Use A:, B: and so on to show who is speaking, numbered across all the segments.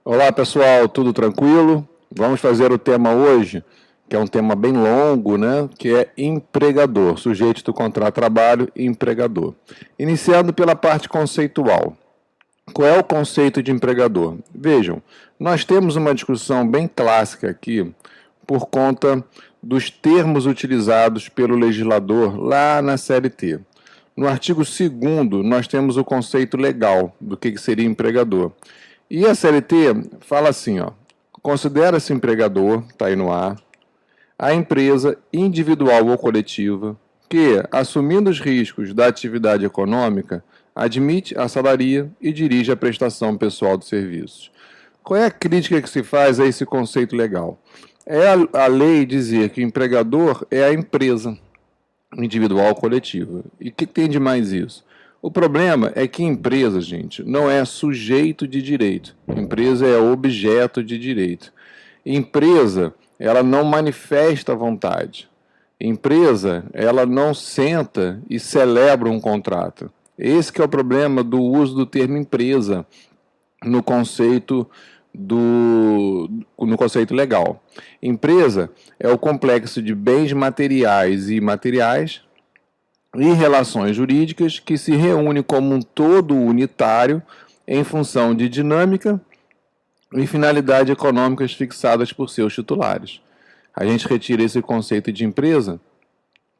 A: Olá pessoal, tudo tranquilo? Vamos fazer o tema hoje, que é um tema bem longo, né? Que é empregador, sujeito do contrato de trabalho e empregador. Iniciando pela parte conceitual. Qual é o conceito de empregador? Vejam, nós temos uma discussão bem clássica aqui por conta dos termos utilizados pelo legislador lá na CLT. No artigo 2º, nós temos o conceito legal do que seria empregador. E a CLT fala assim, ó, considera-se empregador, está aí no ar, a empresa individual ou coletiva que, assumindo os riscos da atividade econômica, admite, assalaria e dirige a prestação pessoal de serviços. Qual é a crítica que se faz a esse conceito legal? É a lei dizer que o empregador é a empresa individual ou coletiva. E o que tem de mais isso? O problema é que empresa, gente, não é sujeito de direito. Empresa é objeto de direito. Empresa, ela não manifesta vontade. Empresa, ela não senta e celebra um contrato. Esse que é o problema do uso do termo empresa no conceito legal. Empresa é o complexo de bens materiais e imateriais e relações jurídicas que se reúne como um todo unitário em função de dinâmica e finalidade econômicas fixadas por seus titulares. A gente retira esse conceito de empresa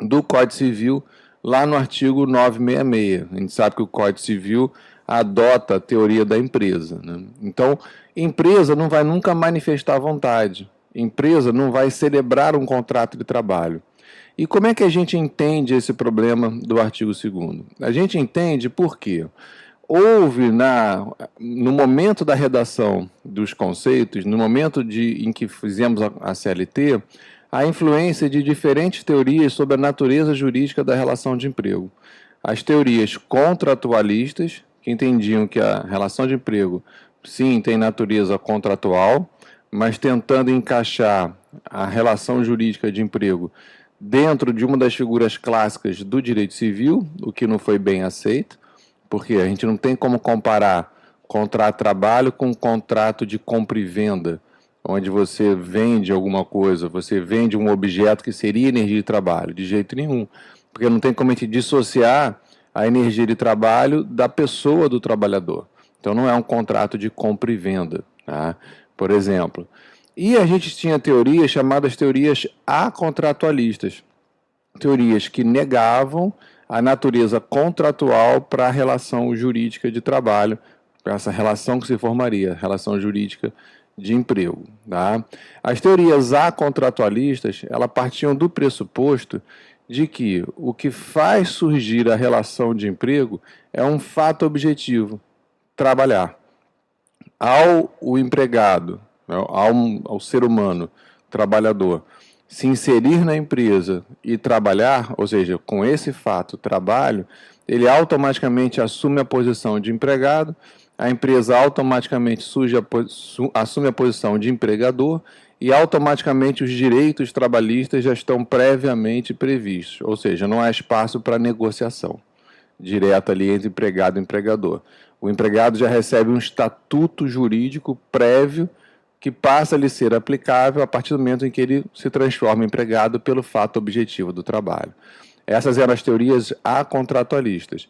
A: do Código Civil lá no artigo 966. A gente sabe que o Código Civil adota a teoria da empresa, né? Então, empresa não vai nunca manifestar vontade. Empresa não vai celebrar um contrato de trabalho. E como é que a gente entende esse problema do artigo 2º? A gente entende porque houve, no momento da redação dos conceitos, no momento em que fizemos a CLT, a influência de diferentes teorias sobre a natureza jurídica da relação de emprego. As teorias contratualistas, que entendiam que a relação de emprego, sim, tem natureza contratual, mas tentando encaixar a relação jurídica de emprego dentro de uma das figuras clássicas do direito civil, o que não foi bem aceito, porque a gente não tem como comparar contrato de trabalho com contrato de compra e venda, onde você vende alguma coisa, você vende um objeto que seria energia de trabalho, de jeito nenhum, porque não tem como a gente dissociar a energia de trabalho da pessoa do trabalhador. Então não é um contrato de compra e venda, tá? Por exemplo. E a gente tinha teorias chamadas teorias acontratualistas, teorias que negavam a natureza contratual para a relação jurídica de trabalho, para essa relação que se formaria, relação jurídica de emprego. Tá? As teorias acontratualistas, elas partiam do pressuposto de que o que faz surgir a relação de emprego é um fato objetivo, trabalhar. Ao o empregado, ao ser humano, trabalhador, se inserir na empresa e trabalhar, ou seja, com esse fato, trabalho, ele automaticamente assume a posição de empregado, a empresa automaticamente assume a posição de empregador e automaticamente os direitos trabalhistas já estão previamente previstos, ou seja, não há espaço para negociação direta ali entre empregado e empregador. O empregado já recebe um estatuto jurídico prévio que passa a lhe ser aplicável a partir do momento em que ele se transforma em empregado pelo fato objetivo do trabalho. Essas eram as teorias acontratualistas,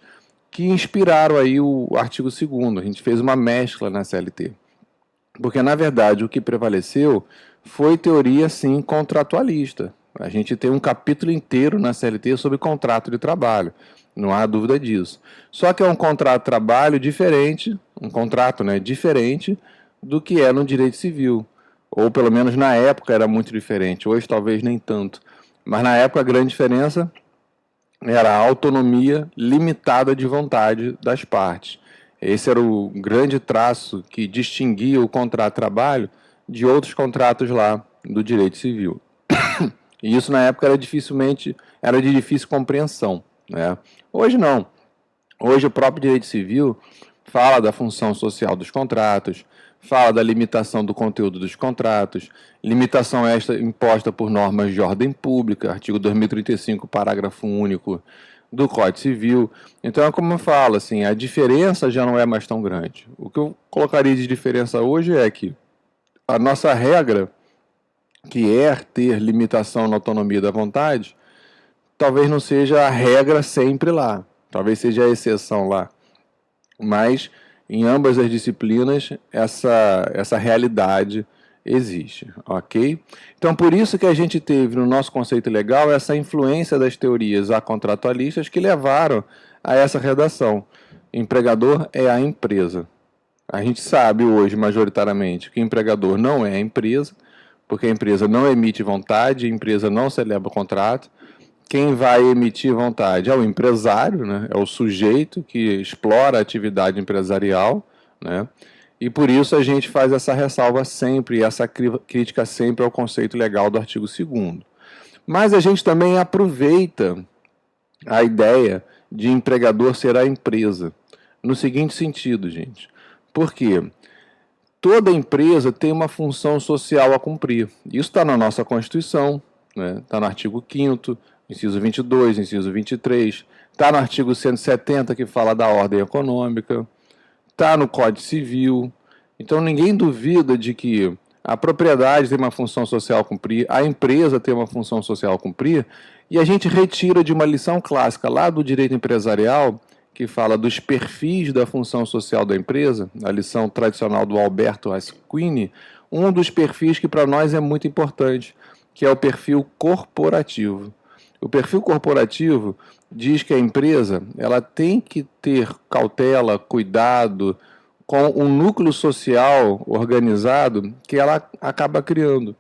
A: que inspiraram aí o artigo 2º. A gente fez uma mescla na CLT. Porque, na verdade, o que prevaleceu foi teoria, sim, contratualista. A gente tem um capítulo inteiro na CLT sobre contrato de trabalho. Não há dúvida disso. Só que é um contrato de trabalho diferente, um contrato, né, diferente do que é no direito civil. Ou pelo menos na época era muito diferente. Hoje talvez nem tanto. Mas na época a grande diferença era a autonomia limitada de vontade das partes. Esse era o grande traço que distinguia o contrato de trabalho de outros contratos lá do direito civil. E isso na época era de difícil compreensão, né? Hoje não. Hoje o próprio direito civil fala da função social dos contratos, fala da limitação do conteúdo dos contratos, limitação esta imposta por normas de ordem pública, artigo 2035, parágrafo único do Código Civil. Então, é como eu falo, assim, a diferença já não é mais tão grande. O que eu colocaria de diferença hoje é que a nossa regra, que é ter limitação na autonomia da vontade, talvez não seja a regra sempre lá, talvez seja a exceção lá, mas em ambas as disciplinas essa realidade existe, ok? Então, por isso que a gente teve no nosso conceito legal essa influência das teorias acontratualistas que levaram a essa redação. Empregador é a empresa. A gente sabe hoje, majoritariamente, que empregador não é a empresa, porque a empresa não emite vontade, a empresa não celebra contrato. Quem vai emitir vontade é o empresário, né? É o sujeito que explora a atividade empresarial, né? E por isso a gente faz essa ressalva sempre, essa crítica sempre ao conceito legal do artigo 2º. Mas a gente também aproveita a ideia de empregador ser a empresa, no seguinte sentido, gente. Por quê? Toda empresa tem uma função social a cumprir. Isso está na nossa Constituição, né? Está no artigo 5º, inciso 22, inciso 23, está no artigo 170, que fala da ordem econômica, está no Código Civil. Então, ninguém duvida de que a propriedade tem uma função social a cumprir, a empresa tem uma função social a cumprir, e a gente retira de uma lição clássica lá do direito empresarial, que fala dos perfis da função social da empresa, a lição tradicional do Alberto Asquini, um dos perfis que para nós é muito importante, que é o perfil corporativo. O perfil corporativo diz que a empresa ela tem que ter cautela, cuidado com o núcleo social organizado que ela acaba criando,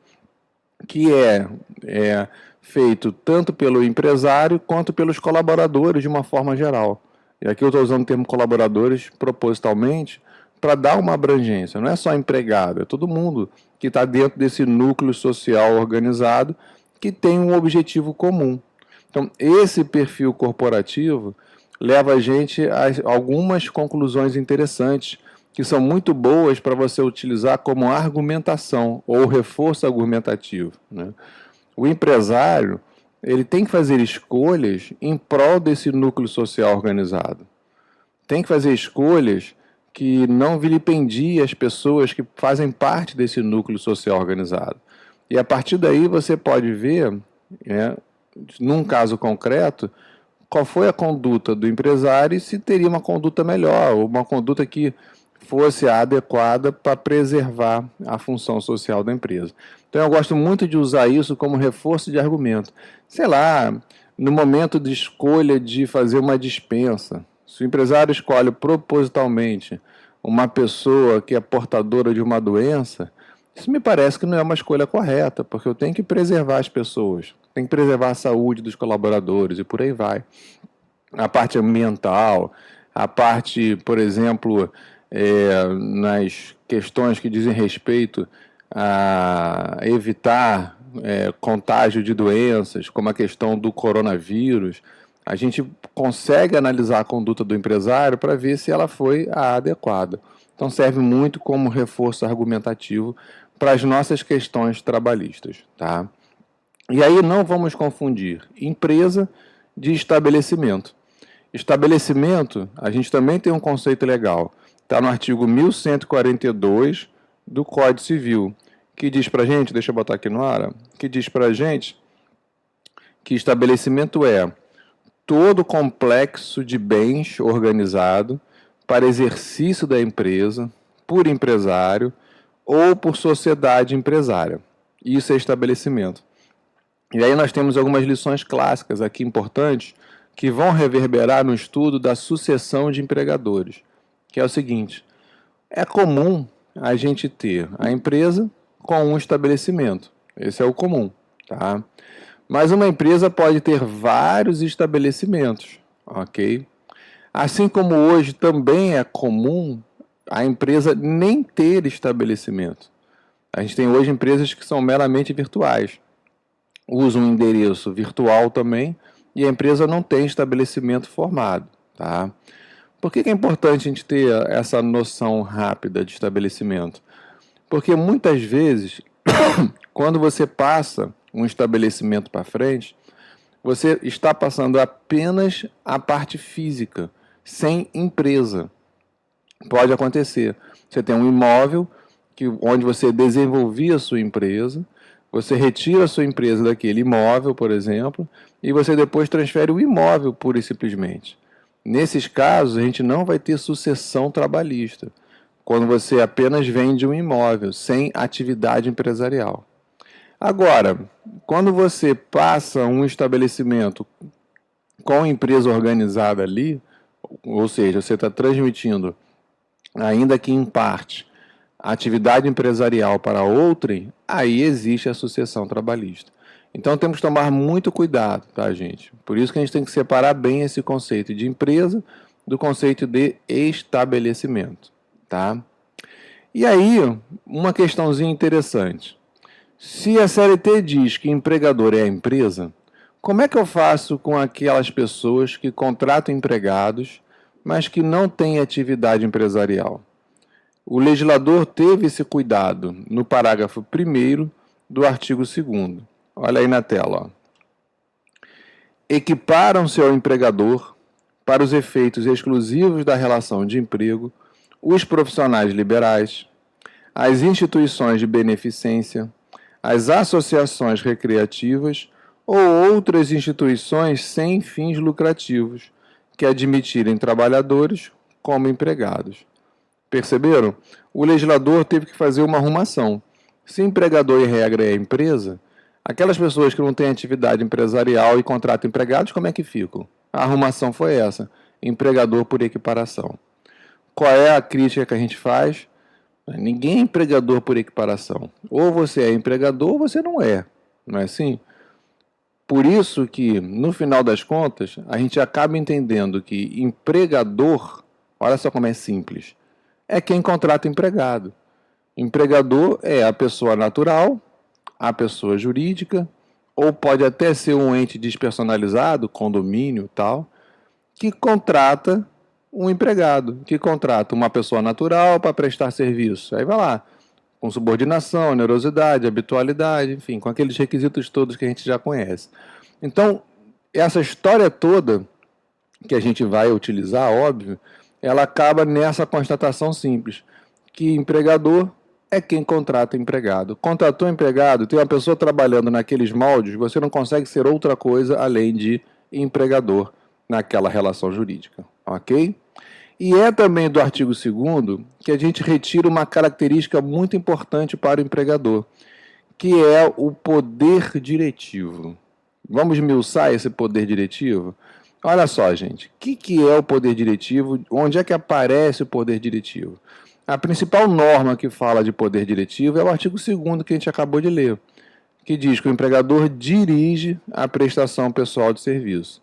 A: que é feito tanto pelo empresário quanto pelos colaboradores de uma forma geral. E aqui eu estou usando o termo colaboradores propositalmente para dar uma abrangência. Não é só empregado, é todo mundo que está dentro desse núcleo social organizado que tem um objetivo comum. Então, esse perfil corporativo leva a gente a algumas conclusões interessantes, que são muito boas para você utilizar como argumentação ou reforço argumentativo, né? O empresário ele tem que fazer escolhas em prol desse núcleo social organizado. Tem que fazer escolhas que não vilipendiem as pessoas que fazem parte desse núcleo social organizado. E a partir daí você pode ver, num caso concreto, qual foi a conduta do empresário e se teria uma conduta melhor, ou uma conduta que fosse adequada para preservar a função social da empresa. Então eu gosto muito de usar isso como reforço de argumento. Sei lá, no momento de escolha de fazer uma dispensa, se o empresário escolhe propositalmente uma pessoa que é portadora de uma doença, isso me parece que não é uma escolha correta, porque eu tenho que preservar as pessoas, tenho que preservar a saúde dos colaboradores e por aí vai. A parte ambiental, a parte, por exemplo, nas questões que dizem respeito a evitar contágio de doenças, como a questão do coronavírus, a gente consegue analisar a conduta do empresário para ver se ela foi a adequada. Então serve muito como reforço argumentativo para as nossas questões trabalhistas, tá? E aí não vamos confundir empresa de estabelecimento. Estabelecimento, a gente também tem um conceito legal. Está no artigo 1142 do Código Civil, que diz para a gente, deixa eu botar aqui no ar, que diz para a gente que estabelecimento é todo complexo de bens organizado para exercício da empresa, por empresário ou por sociedade empresária. Isso é estabelecimento. E aí nós temos algumas lições clássicas aqui importantes que vão reverberar no estudo da sucessão de empregadores, que é o seguinte: é comum a gente ter a empresa com um estabelecimento. Esse é o comum, tá? Mas uma empresa pode ter vários estabelecimentos, ok? Assim como hoje também é comum a empresa nem ter estabelecimento. A gente tem hoje empresas que são meramente virtuais. Usam um endereço virtual também e a empresa não tem estabelecimento formado, tá? Por que é importante a gente ter essa noção rápida de estabelecimento? Porque muitas vezes, quando você passa um estabelecimento para frente, você está passando apenas a parte física, sem empresa. Pode acontecer. Você tem um imóvel onde você desenvolvia a sua empresa, você retira a sua empresa daquele imóvel, por exemplo, e você depois transfere o imóvel pura e simplesmente. Nesses casos, a gente não vai ter sucessão trabalhista, quando você apenas vende um imóvel, sem atividade empresarial. Agora, quando você passa um estabelecimento com a empresa organizada ali, ou seja, você está transmitindo, ainda que em parte, a atividade empresarial para outrem, aí existe a sucessão trabalhista. Então temos que tomar muito cuidado, tá, gente? Por isso que a gente tem que separar bem esse conceito de empresa do conceito de estabelecimento, tá? E aí, uma questãozinha interessante. Se a CLT diz que empregador é a empresa, como é que eu faço com aquelas pessoas que contratam empregados, mas que não têm atividade empresarial? O legislador teve esse cuidado no parágrafo 1º do artigo 2º. Olha aí na tela. Ó. Equiparam-se ao empregador, para os efeitos exclusivos da relação de emprego, os profissionais liberais, as instituições de beneficência, as associações recreativas ou outras instituições sem fins lucrativos que admitirem trabalhadores como empregados. Perceberam? O legislador teve que fazer uma arrumação. Se empregador em regra é a empresa, aquelas pessoas que não têm atividade empresarial e contratam empregados, como é que ficam? A arrumação foi essa, empregador por equiparação. Qual é a crítica que a gente faz? Ninguém é empregador por equiparação. Ou você é empregador ou você não é. Não é assim? Por isso que, no final das contas, a gente acaba entendendo que empregador, olha só como é simples, é quem contrata empregado. Empregador é a pessoa natural, a pessoa jurídica, ou pode até ser um ente despersonalizado, condomínio tal, que contrata um empregado, que contrata uma pessoa natural para prestar serviço. Aí vai lá, com subordinação, onerosidade, habitualidade, enfim, com aqueles requisitos todos que a gente já conhece. Então, essa história toda que a gente vai utilizar, óbvio, ela acaba nessa constatação simples, que empregador é quem contrata empregado. Contratou empregado, tem uma pessoa trabalhando naqueles moldes, você não consegue ser outra coisa além de empregador naquela relação jurídica, ok? E é também do artigo 2º que a gente retira uma característica muito importante para o empregador, que é o poder diretivo. Vamos esmiuçar esse poder diretivo? Olha só, gente, o que é o poder diretivo? Onde é que aparece o poder diretivo? A principal norma que fala de poder diretivo é o artigo 2º que a gente acabou de ler, que diz que o empregador dirige a prestação pessoal de serviço.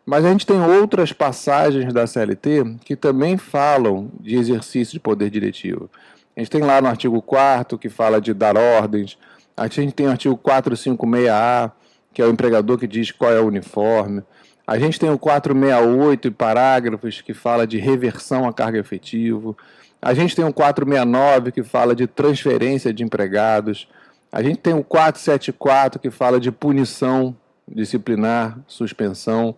A: Mas a gente tem outras passagens da CLT que também falam de exercício de poder diretivo. A gente tem lá no artigo 4º que fala de dar ordens, a gente tem o artigo 456A, que é o empregador que diz qual é o uniforme. A gente tem o 468 e parágrafos que fala de reversão à carga efetiva. A gente tem o 469 que fala de transferência de empregados. A gente tem o 474 que fala de punição disciplinar, suspensão.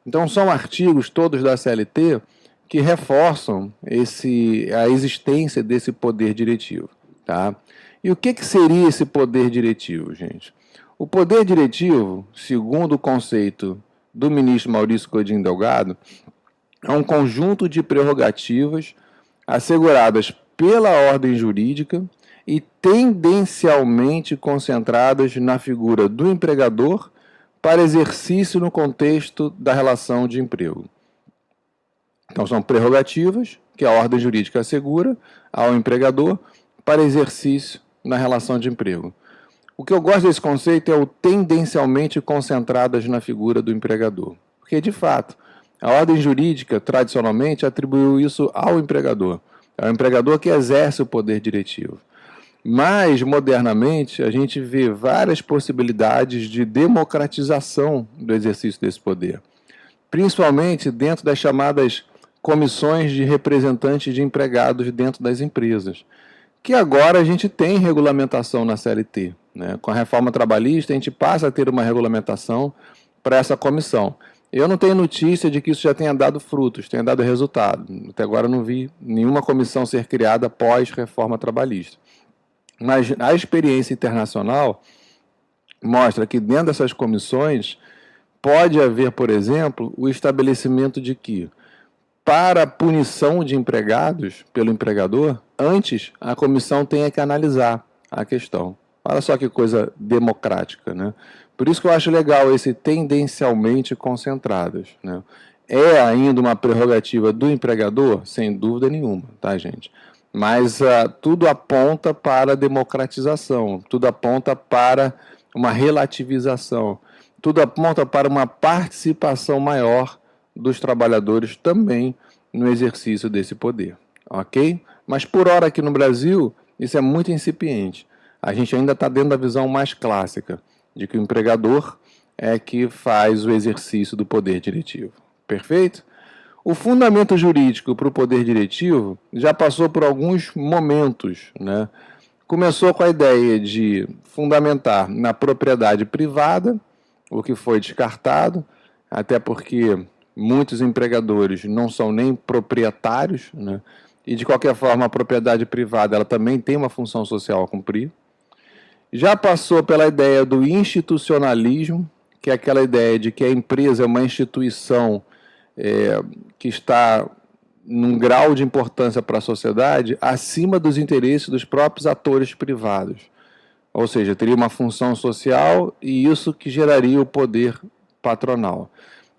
A: Então são artigos todos da CLT que reforçam a existência desse poder diretivo. Tá? E o que seria esse poder diretivo, gente? O poder diretivo, segundo o conceito do ministro Maurício Coutinho Delgado, é um conjunto de prerrogativas asseguradas pela ordem jurídica e tendencialmente concentradas na figura do empregador para exercício no contexto da relação de emprego. Então, são prerrogativas que a ordem jurídica assegura ao empregador para exercício na relação de emprego. O que eu gosto desse conceito é o tendencialmente concentradas na figura do empregador. Porque, de fato, a ordem jurídica, tradicionalmente, atribuiu isso ao empregador. É o empregador que exerce o poder diretivo. Mas, modernamente, a gente vê várias possibilidades de democratização do exercício desse poder. Principalmente dentro das chamadas comissões de representantes de empregados dentro das empresas, que agora a gente tem regulamentação na CLT. Né? Com a reforma trabalhista, a gente passa a ter uma regulamentação para essa comissão. Eu não tenho notícia de que isso já tenha dado frutos, tenha dado resultado. Até agora eu não vi nenhuma comissão ser criada após reforma trabalhista. Mas a experiência internacional mostra que dentro dessas comissões pode haver, por exemplo, o estabelecimento de que, para a punição de empregados pelo empregador, antes a comissão tenha que analisar a questão. Olha só que coisa democrática, né? Por isso que eu acho legal esse tendencialmente concentradas, né? É ainda uma prerrogativa do empregador? Sem dúvida nenhuma, tá, gente? Mas tudo aponta para a democratização, tudo aponta para uma relativização, tudo aponta para uma participação maior dos trabalhadores também no exercício desse poder, ok? Mas por hora aqui no Brasil, isso é muito incipiente. A gente ainda está dentro da visão mais clássica, de que o empregador é que faz o exercício do poder diretivo. Perfeito? O fundamento jurídico para o poder diretivo já passou por alguns momentos, né? Começou com a ideia de fundamentar na propriedade privada, o que foi descartado, até porque muitos empregadores não são nem proprietários, né? E de qualquer forma a propriedade privada ela também tem uma função social a cumprir. Já passou pela ideia do institucionalismo, que é aquela ideia de que a empresa é uma instituição que está num grau de importância para a sociedade acima dos interesses dos próprios atores privados. Ou seja, teria uma função social e isso que geraria o poder patronal.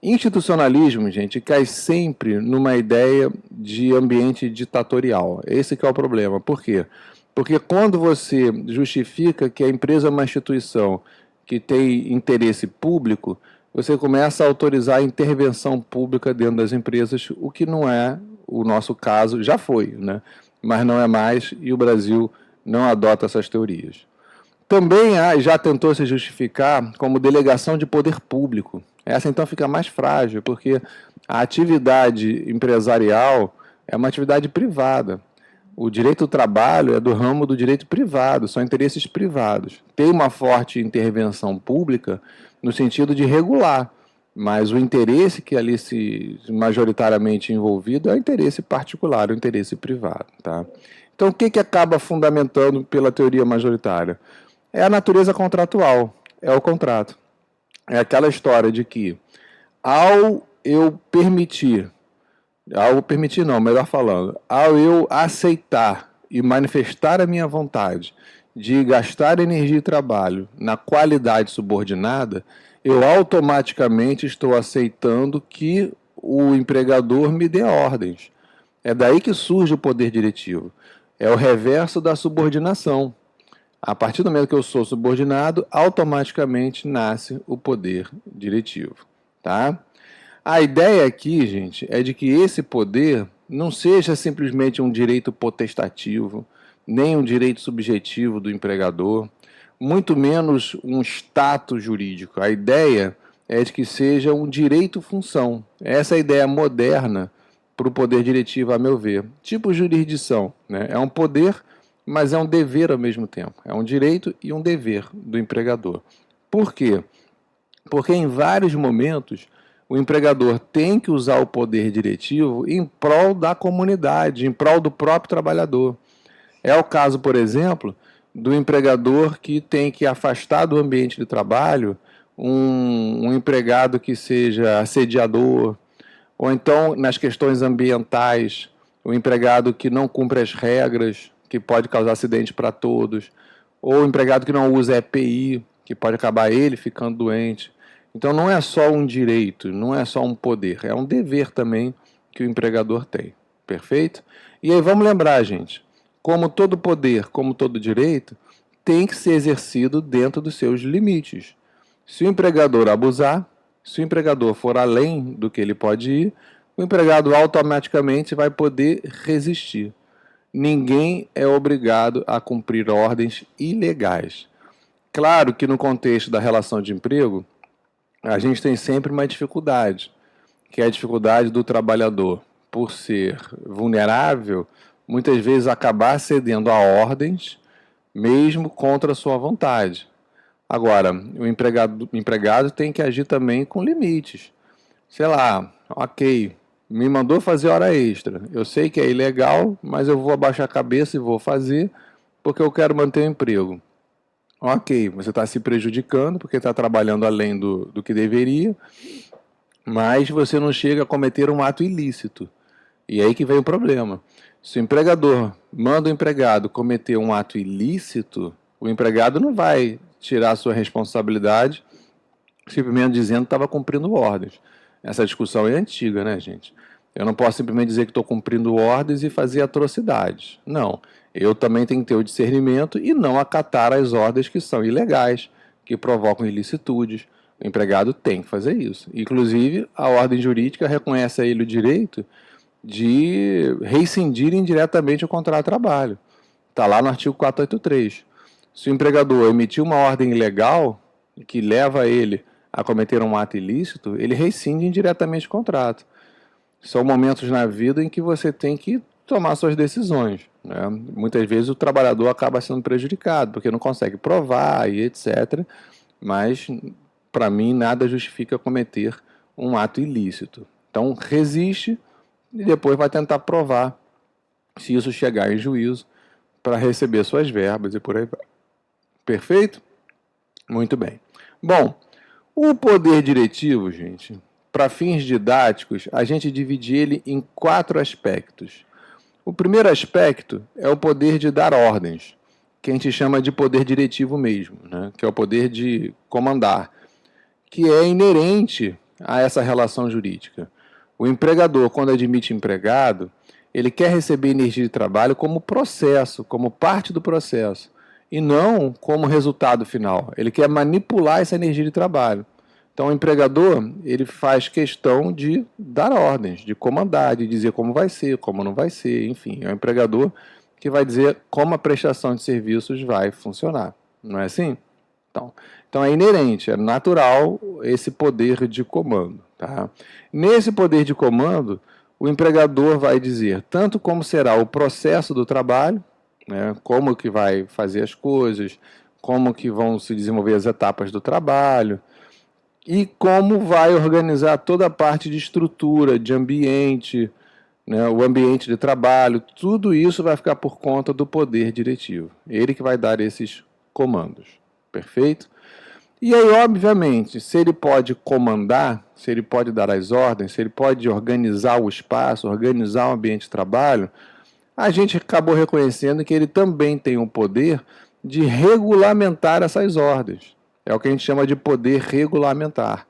A: Institucionalismo, gente, cai sempre numa ideia de ambiente ditatorial. Esse que é o problema. Por quê? Porque quando você justifica que a empresa é uma instituição que tem interesse público, você começa a autorizar a intervenção pública dentro das empresas, o que não é o nosso caso, já foi, né? Mas não é mais, e o Brasil não adota essas teorias. Também já tentou se justificar como delegação de poder público. Essa então fica mais frágil, porque a atividade empresarial é uma atividade privada. O direito do trabalho é do ramo do direito privado, são interesses privados. Tem uma forte intervenção pública no sentido de regular, mas o interesse que ali se majoritariamente envolvido é o interesse particular, o interesse privado. Tá? Então, o que acaba fundamentando pela teoria majoritária? É a natureza contratual, é o contrato. É aquela história de que, ao eu permitir não, melhor falando, ao eu aceitar e manifestar a minha vontade de gastar energia e trabalho na qualidade subordinada, eu automaticamente estou aceitando que o empregador me dê ordens. É daí que surge o poder diretivo. É o reverso da subordinação. A partir do momento que eu sou subordinado, automaticamente nasce o poder diretivo, tá? A ideia aqui, gente, é de que esse poder não seja simplesmente um direito potestativo, nem um direito subjetivo do empregador, muito menos um status jurídico. A ideia é de que seja um direito-função. Essa é a ideia moderna para o poder diretivo, a meu ver. Tipo jurisdição, né? É um poder, mas é um dever ao mesmo tempo. É um direito e um dever do empregador. Por quê? Porque em vários momentos o empregador tem que usar o poder diretivo em prol da comunidade, em prol do próprio trabalhador. É o caso, por exemplo, do empregador que tem que afastar do ambiente de trabalho um empregado que seja assediador, ou então, nas questões ambientais, o empregado que não cumpre as regras, que pode causar acidente para todos, ou o empregado que não usa EPI, que pode acabar ele ficando doente. Então não é só um direito, não é só um poder, é um dever também que o empregador tem. Perfeito? E aí vamos lembrar, gente, como todo poder, como todo direito, tem que ser exercido dentro dos seus limites. Se o empregador abusar, se o empregador for além do que ele pode ir, o empregado automaticamente vai poder resistir. Ninguém é obrigado a cumprir ordens ilegais. Claro que no contexto da relação de emprego, a gente tem sempre uma dificuldade, que é a dificuldade do trabalhador, por ser vulnerável, muitas vezes acabar cedendo a ordens, mesmo contra a sua vontade. Agora, o empregado tem que agir também com limites. Sei lá, ok, me mandou fazer hora extra. Eu sei que é ilegal, mas eu vou abaixar a cabeça e vou fazer porque eu quero manter o emprego. Ok, você está se prejudicando porque está trabalhando além do que deveria, mas você não chega a cometer um ato ilícito. E aí que vem o problema. Se o empregador manda o empregado cometer um ato ilícito, o empregado não vai tirar a sua responsabilidade simplesmente dizendo que estava cumprindo ordens. Essa discussão é antiga, né, gente? Eu não posso simplesmente dizer que estou cumprindo ordens e fazer atrocidades. Não. Eu também tenho que ter o discernimento e não acatar as ordens que são ilegais, que provocam ilicitudes. O empregado tem que fazer isso. Inclusive, a ordem jurídica reconhece a ele o direito de rescindir indiretamente o contrato de trabalho. Está lá no artigo 483. Se o empregador emitir uma ordem ilegal que leva ele a cometer um ato ilícito, ele rescinde indiretamente o contrato. São momentos na vida em que você tem que tomar suas decisões, né? Muitas vezes o trabalhador acaba sendo prejudicado, porque não consegue provar e etc. Mas, para mim, nada justifica cometer um ato ilícito. Então, resiste e depois vai tentar provar se isso chegar em juízo para receber suas verbas e por aí vai. Perfeito? Muito bem. Bom, o poder diretivo, gente, para fins didáticos, a gente divide ele em 4 aspectos. O primeiro aspecto é o poder de dar ordens, que a gente chama de poder diretivo mesmo, né? Que é o poder de comandar, que é inerente a essa relação jurídica. O empregador, quando admite empregado, ele quer receber energia de trabalho como processo, como parte do processo, e não como resultado final. Ele quer manipular essa energia de trabalho. Então, o empregador, ele faz questão de dar ordens, de comandar, de dizer como vai ser, como não vai ser, enfim. É o empregador que vai dizer como a prestação de serviços vai funcionar. Não é assim? Então é inerente, é natural esse poder de comando. Tá? Nesse poder de comando, o empregador vai dizer tanto como será o processo do trabalho, né, como que vai fazer as coisas, como que vão se desenvolver as etapas do trabalho, e como vai organizar toda a parte de estrutura, de ambiente, né, o ambiente de trabalho, tudo isso vai ficar por conta do poder diretivo. Ele que vai dar esses comandos. Perfeito? E aí, obviamente, se ele pode comandar, se ele pode dar as ordens, se ele pode organizar o espaço, organizar o ambiente de trabalho, a gente acabou reconhecendo que ele também tem o poder de regulamentar essas ordens. É o que a gente chama de poder regulamentar.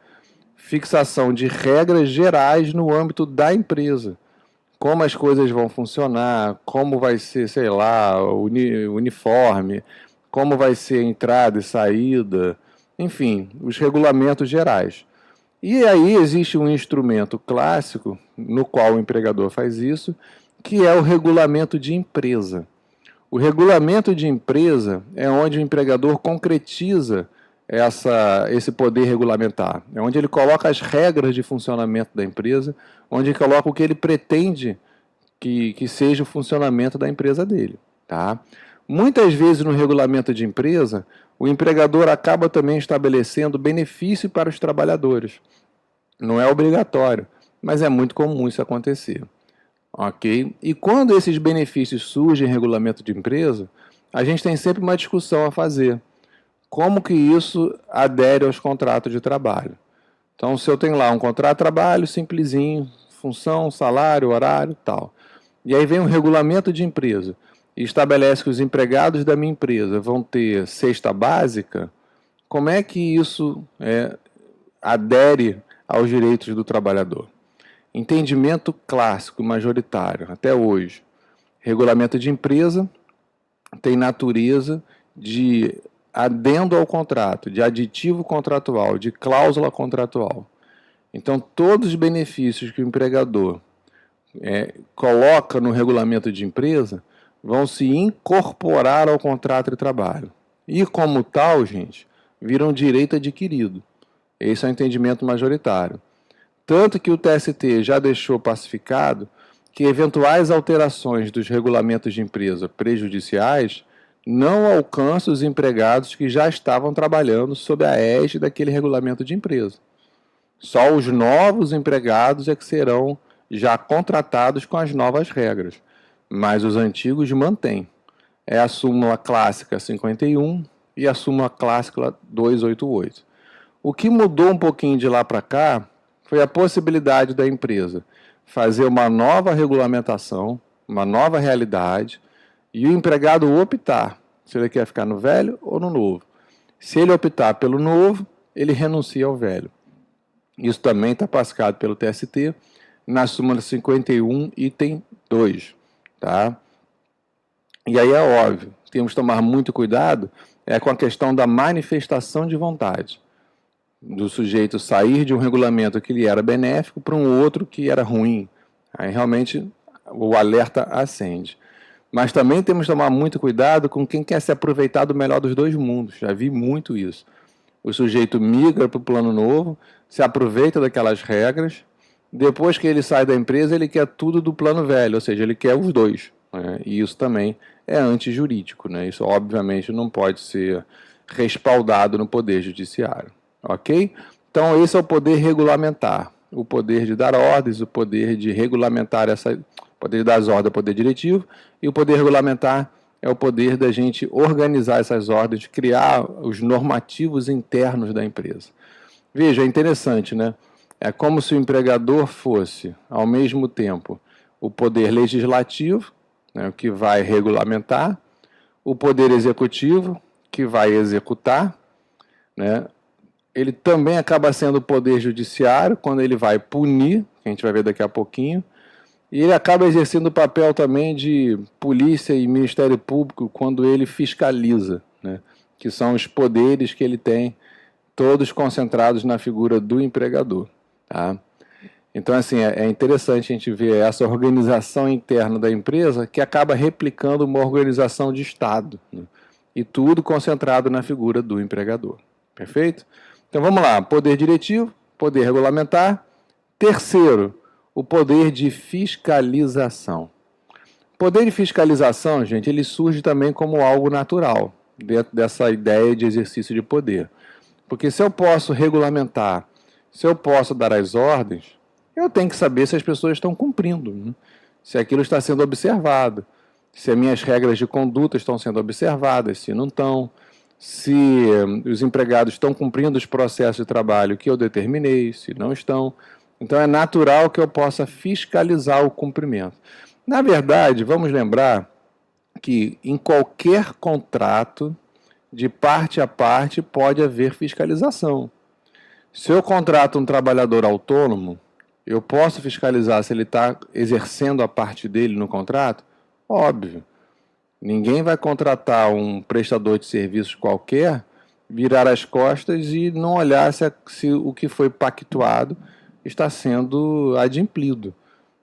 A: Fixação de regras gerais no âmbito da empresa. Como as coisas vão funcionar, como vai ser, sei lá, o uniforme, como vai ser a entrada e saída, enfim, os regulamentos gerais. E aí existe um instrumento clássico no qual o empregador faz isso, que é o regulamento de empresa. O regulamento de empresa é onde o empregador concretiza esse poder regulamentar. É onde ele coloca as regras de funcionamento da empresa, onde ele coloca o que ele pretende que seja o funcionamento da empresa dele. Tá? Muitas vezes no regulamento de empresa, o empregador acaba também estabelecendo benefício para os trabalhadores. Não é obrigatório, mas é muito comum isso acontecer. Ok? E quando esses benefícios surgem em regulamento de empresa, a gente tem sempre uma discussão a fazer. Como que isso adere aos contratos de trabalho? Então, se eu tenho lá um contrato de trabalho simplesinho, função, salário, horário, tal. E aí vem um regulamento de empresa e estabelece que os empregados da minha empresa vão ter cesta básica, como é que isso adere aos direitos do trabalhador? Entendimento clássico, majoritário, até hoje. Regulamento de empresa tem natureza de adendo ao contrato, de aditivo contratual, de cláusula contratual. Então, todos os benefícios que o empregador coloca no regulamento de empresa vão se incorporar ao contrato de trabalho. E, como tal, gente, viram direito adquirido. Esse é o entendimento majoritário. Tanto que o TST já deixou pacificado que eventuais alterações dos regulamentos de empresa prejudiciais não alcança os empregados que já estavam trabalhando sob a égide daquele regulamento de empresa. Só os novos empregados é que serão já contratados com as novas regras, mas os antigos mantêm. É a súmula clássica 51 e a súmula clássica 288. O que mudou um pouquinho de lá para cá foi a possibilidade da empresa fazer uma nova regulamentação, uma nova realidade, e o empregado optar se ele quer ficar no velho ou no novo. Se ele optar pelo novo, ele renuncia ao velho. Isso também está pacificado pelo TST na súmula 51, item 2. Tá? E aí é óbvio, temos que tomar muito cuidado com a questão da manifestação de vontade. Do sujeito sair de um regulamento que lhe era benéfico para um outro que era ruim. Aí realmente o alerta acende. Mas também temos que tomar muito cuidado com quem quer se aproveitar do melhor dos dois mundos. Já vi muito isso. O sujeito migra para o plano novo, se aproveita daquelas regras, depois que ele sai da empresa, ele quer tudo do plano velho, ou seja, ele quer os dois. Né? E isso também é antijurídico. Né? Isso, obviamente, não pode ser respaldado no Poder Judiciário. Ok? Então, esse é o poder regulamentar. O poder de dar ordens, o poder de regulamentar o poder de dar as ordens é o poder diretivo, e o poder regulamentar é o poder da gente organizar essas ordens, criar os normativos internos da empresa. Veja, é interessante, né? É como se o empregador fosse, ao mesmo tempo, o poder legislativo, né, que vai regulamentar, o poder executivo, que vai executar, né? Ele também acaba sendo o poder judiciário, quando ele vai punir, que a gente vai ver daqui a pouquinho, e ele acaba exercendo o papel também de polícia e Ministério Público quando ele fiscaliza, né? Que são os poderes que ele tem, todos concentrados na figura do empregador. Tá? Então, assim, é interessante a gente ver essa organização interna da empresa que acaba replicando uma organização de Estado, né? E tudo concentrado na figura do empregador. Perfeito? Então, vamos lá. Poder diretivo, poder regulamentar. Terceiro, o poder de fiscalização. O poder de fiscalização, gente, ele surge também como algo natural, dentro dessa ideia de exercício de poder. Porque se eu posso regulamentar, se eu posso dar as ordens, eu tenho que saber se as pessoas estão cumprindo, né? Se aquilo está sendo observado, se as minhas regras de conduta estão sendo observadas, se não estão, se os empregados estão cumprindo os processos de trabalho que eu determinei, se não estão. Então é natural que eu possa fiscalizar o cumprimento. Na verdade, vamos lembrar que em qualquer contrato, de parte a parte, pode haver fiscalização. Se eu contrato um trabalhador autônomo, eu posso fiscalizar se ele está exercendo a parte dele no contrato? Óbvio. Ninguém vai contratar um prestador de serviços qualquer, virar as costas e não olhar se o que foi pactuado está sendo adimplido.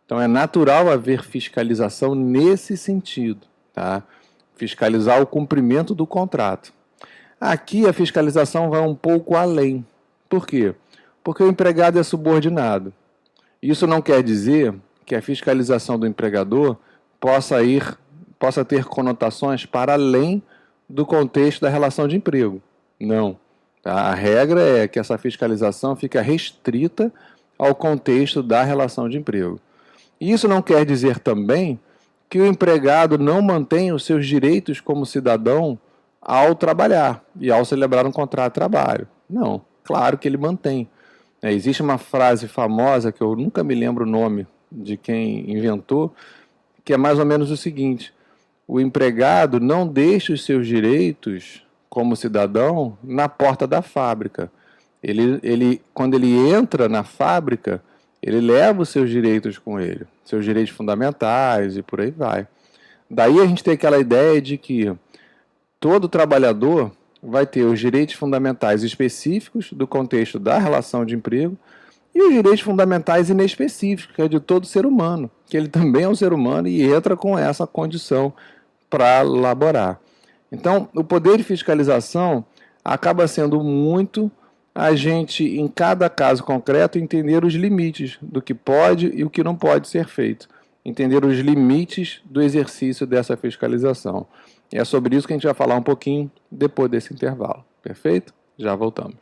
A: Então é natural haver fiscalização nesse sentido, tá? Fiscalizar o cumprimento do contrato. Aqui a fiscalização vai um pouco além. Por quê? Porque o empregado é subordinado. Isso não quer dizer que a fiscalização do empregador possa ter conotações para além do contexto da relação de emprego. Não. Tá? A regra é que essa fiscalização fica restrita ao contexto da relação de emprego. Isso não quer dizer também que o empregado não mantém os seus direitos como cidadão ao trabalhar e ao celebrar um contrato de trabalho. Não, claro que ele mantém. Existe uma frase famosa, que eu nunca me lembro o nome de quem inventou, que é mais ou menos o seguinte: o empregado não deixa os seus direitos como cidadão na porta da fábrica. Quando ele entra na fábrica, ele leva os seus direitos com ele, seus direitos fundamentais e por aí vai. Daí a gente tem aquela ideia de que todo trabalhador vai ter os direitos fundamentais específicos do contexto da relação de emprego e os direitos fundamentais inespecíficos, que é de todo ser humano, que ele também é um ser humano e entra com essa condição para laborar. Então, o poder de fiscalização acaba sendo muito a gente, em cada caso concreto, entender os limites do que pode e o que não pode ser feito. Entender os limites do exercício dessa fiscalização. E é sobre isso que a gente vai falar um pouquinho depois desse intervalo. Perfeito? Já voltamos.